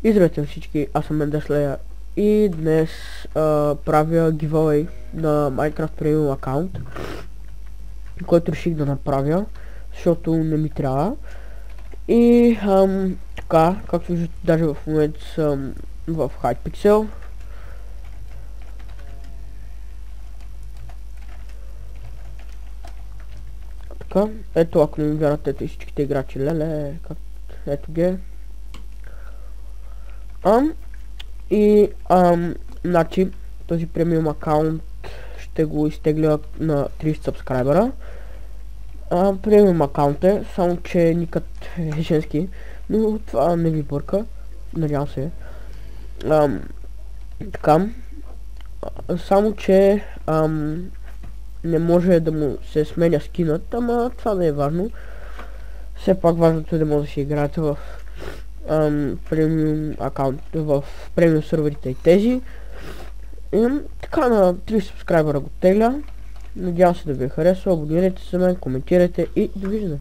И здравейте всички, аз съм Мендашлея и днес правя giveaway на Minecraft Premium аккаунт, който реших да направя, защото не ми трябва. И така, както виждате, даже в момента съм в Hypixel. Така, ето, ако не ми вярвате, ето и всичките играчи, леле, ето ги. Значи, този премиум аккаунт ще го изтегля на 30 сабскрайбера. Премиум аккаунт е, само че никът е женски, но това не ви бърка, надявам се. Така, само че не може да му се сменя скинът, ама това не е важно. Все пак важното е да може да си играете в премиум аккаунт, в премиум серверите и тези. И така, на 30 сабскрайбера го тегля. Надявам се да ви е харесало, абонирайте се за мен, коментирайте и довиждане.